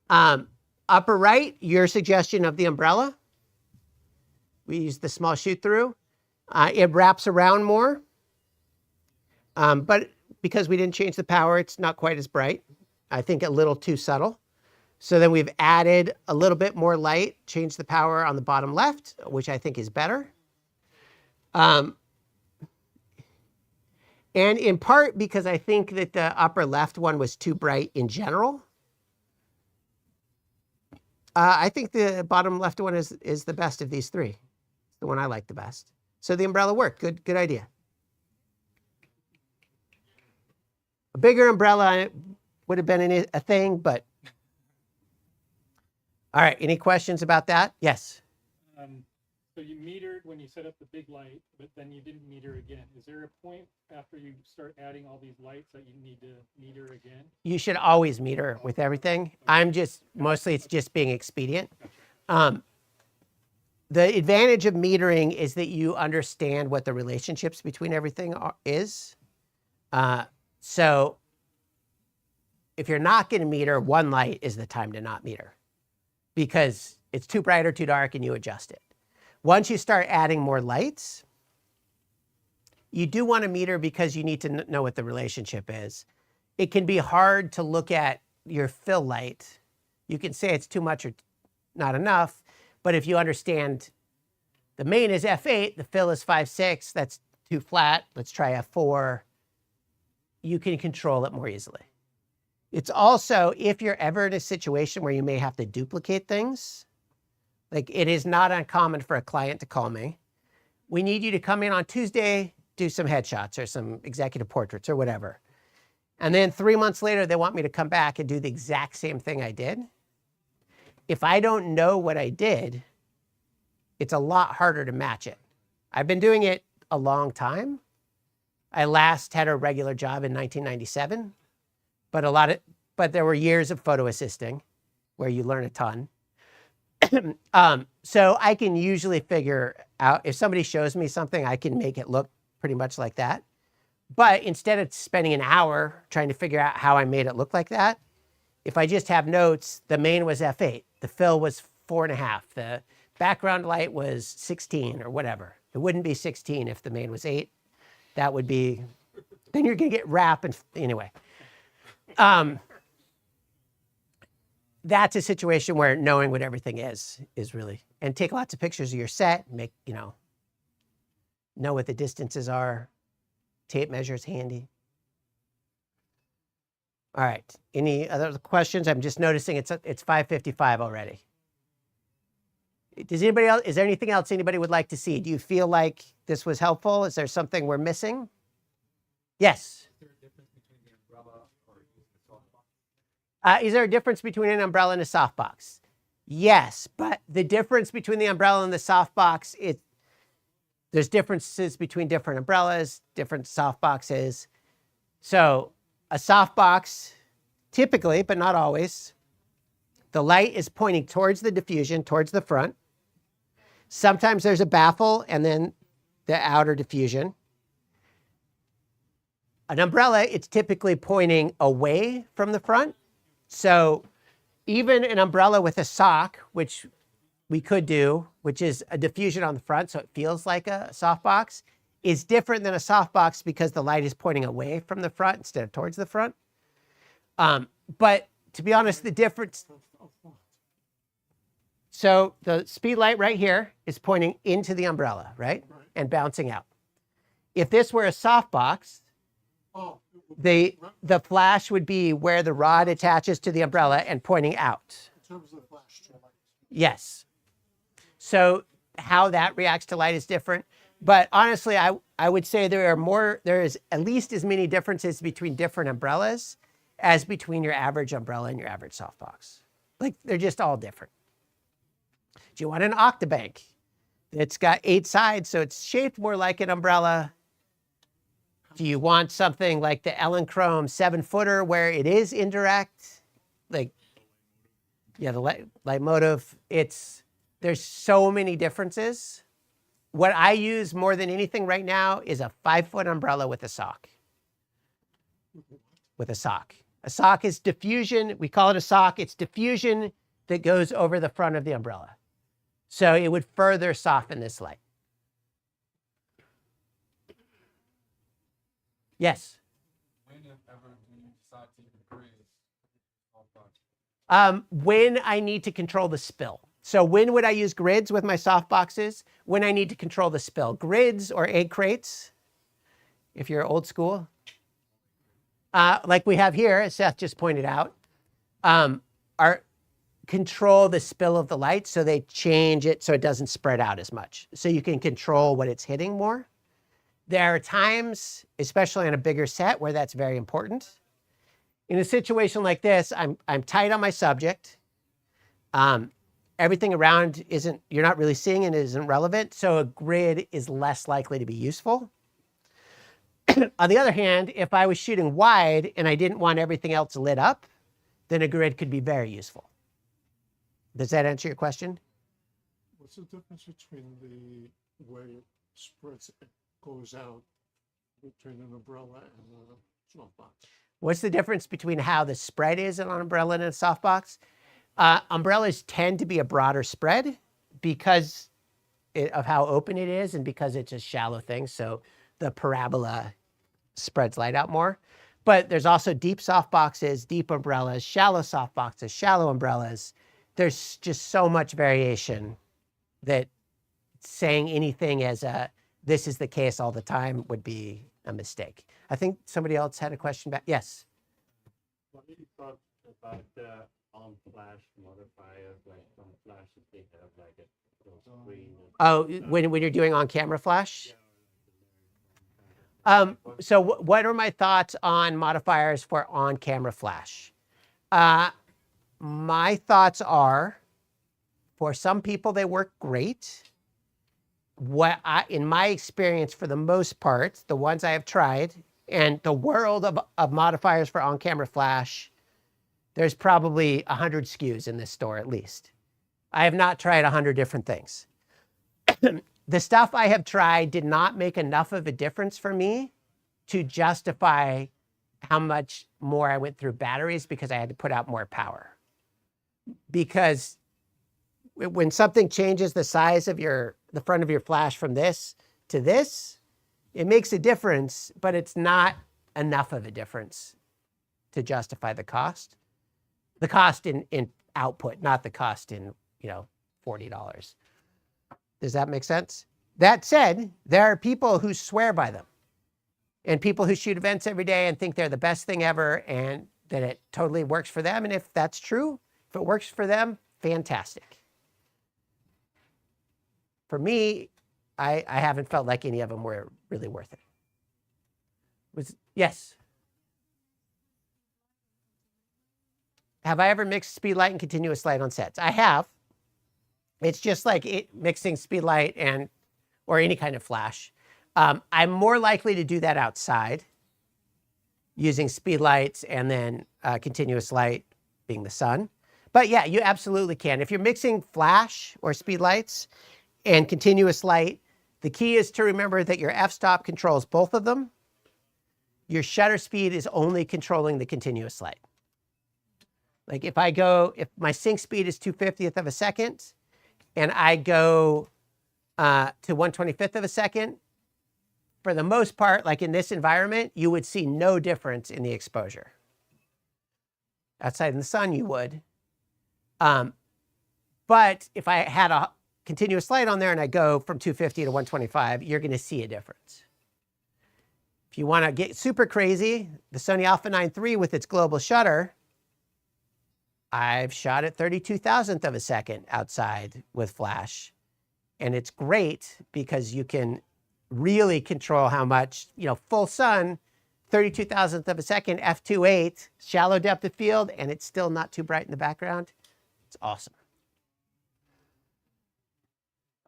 S1: Upper right, your suggestion of the umbrella. We use the small shoot through. It wraps around more, but because we didn't change the power, it's not quite as bright. I think a little too subtle. So then we've added a little bit more light, changed the power on the bottom left, which I think is better. And in part because I think that the upper left one was too bright in general. I think the bottom left one is the best of these three. It's the one I like the best. So the umbrella worked. Good idea. A bigger umbrella would have been a thing, but. All right, any questions about that? Yes.
S6: So you metered when you set up the big light, but then you didn't meter again. Is there a point after you start adding all these lights that you need to meter again?
S1: You should always meter with everything. Mostly it's just being expedient. The advantage of metering is that you understand what the relationships between everything is. So if you're not going to meter, one light is the time to not meter because it's too bright or too dark and you adjust it. Once you start adding more lights, you do want to meter because you need to know what the relationship is. It can be hard to look at your fill light. You can say it's too much or not enough, but if you understand the main is f8, the fill is 5/6, that's too flat, let's try f4, you can control it more easily. It's also, if you're ever in a situation where you may have to duplicate things, like it is not uncommon for a client to call me. We need you to come in on Tuesday, do some headshots or some executive portraits or whatever. And then 3 months later, they want me to come back and do the exact same thing I did. If I don't know what I did, it's a lot harder to match it. I've been doing it a long time. I last had a regular job in 1997, but there were years of photo assisting. where you learn a ton. So I can usually figure out, if somebody shows me something, I can make it look pretty much like that. But instead of spending an hour trying to figure out how I made it look like that, if I just have notes, the main was f8, the fill was 4.5, the background light was 16 or whatever. It wouldn't be 16 if the main was 8. That would be, then you're gonna get wrap and anyway. That's a situation where knowing what everything is really, and take lots of pictures of your set, make, know what the distances are. Tape measure's handy. All right, any other questions? I'm just noticing it's 5:55 already. Does anybody else, is there anything else anybody would like to see? Do you feel like this was helpful? Is there something we're missing? Yes. Is there a difference between an umbrella and a softbox? Yes, but the difference between the umbrella and the softbox, there's differences between different umbrellas, different softboxes. So a softbox, typically, but not always, the light is pointing towards the diffusion, towards the front. Sometimes there's a baffle and then the outer diffusion. An umbrella, it's typically pointing away from the front. So even an umbrella with a sock, which we could do, which is a diffusion on the front, so it feels like a softbox, is different than a softbox because the light is pointing away from the front instead of towards the front. But to be honest, the difference, so the Speedlite right here is pointing into the umbrella, right? And bouncing out. If this were a softbox, the flash would be where the rod attaches to the umbrella and pointing out.
S3: In terms of the flash,
S1: yes. So how that reacts to light is different. But honestly, I would say there is at least as many differences between different umbrellas as between your average umbrella and your average softbox. Like, they're just all different. Do you want an Octabank? It's got 8 sides, so it's shaped more like an umbrella. Do you want something like the Ellen Chrome 7-footer where it is indirect? Like, yeah, the light motive, there's so many differences. What I use more than anything right now is a 5-foot umbrella with a sock. With a sock. A sock is diffusion. We call it a sock. It's diffusion that goes over the front of the umbrella. So it would further soften this light. Yes? When I need to control the spill. So when would I use grids with my softboxes? When I need to control the spill. Grids or egg crates, if you're old school. Like we have here, as Seth just pointed out, control the spill of the light, so they change it so it doesn't spread out as much. So you can control what it's hitting more. There are times, especially on a bigger set, where that's very important. In a situation like this, I'm tight on my subject. Everything around you're not really seeing and isn't relevant, so a grid is less likely to be useful. On the other hand, if I was shooting wide and I didn't want everything else lit up, then a grid could be very useful. Does that answer your question?
S3: what's the difference between the way it spreads, it goes out between an umbrella and a softbox?
S1: What's the difference between how the spread is on an umbrella and a softbox? Umbrellas tend to be a broader spread because of how open it is and because it's a shallow thing. So the parabola spreads light out more. But there's also deep softboxes, deep umbrellas, shallow softboxes, shallow umbrellas. There's just so much variation that saying anything as this is the case all the time would be a mistake. I think somebody else had a question back. Yes.
S7: What do you thought about the on flash modifiers, like on flashes they have like a little screen?
S1: Oh, when you're doing on camera flash? So what are my thoughts on modifiers for on camera flash? My thoughts are, for some people, they work great. In my experience, for the most part, the ones I have tried, and the world of modifiers for on-camera flash, There's probably 100 SKUs in this store at least. I have not tried 100 different things. The stuff I have tried did not make enough of a difference for me to justify how much more I went through batteries because I had to put out more power. Because when something changes the size of the front of your flash from this to this, it makes a difference, but it's not enough of a difference to justify the cost. The cost in output, not the cost in, $40. Does that make sense? That said, there are people who swear by them and people who shoot events every day and think they're the best thing ever and that it totally works for them. And if that's true, if it works for them, fantastic. For me, I haven't felt like any of them were really worth it. Yes? Have I ever mixed Speedlight and continuous light on sets? I have. It's just like mixing Speedlight or any kind of flash. I'm more likely to do that outside using Speedlights and then continuous light being the sun. But yeah, you absolutely can. If you're mixing flash or Speedlights and continuous light, the key is to remember that your f-stop controls both of them. Your shutter speed is only controlling the continuous light. Like if my sync speed is 2/50th of a second and I go to 1/25th of a second, for the most part, like in this environment, you would see no difference in the exposure. Outside in the sun, you would. But if I had a continuous light on there and I go from 250 to 125, you're going to see a difference. If you want to get super crazy, the Sony Alpha 9 III with its global shutter, I've shot at 32,000th of a second outside with flash. And it's great because you can really control how much, full sun, 32,000th of a second, f2.8, shallow depth of field, and it's still not too bright in the background. It's awesome.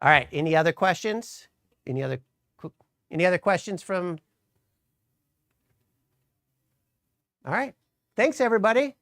S1: All right, any other questions? Any other questions from? All right, thanks everybody.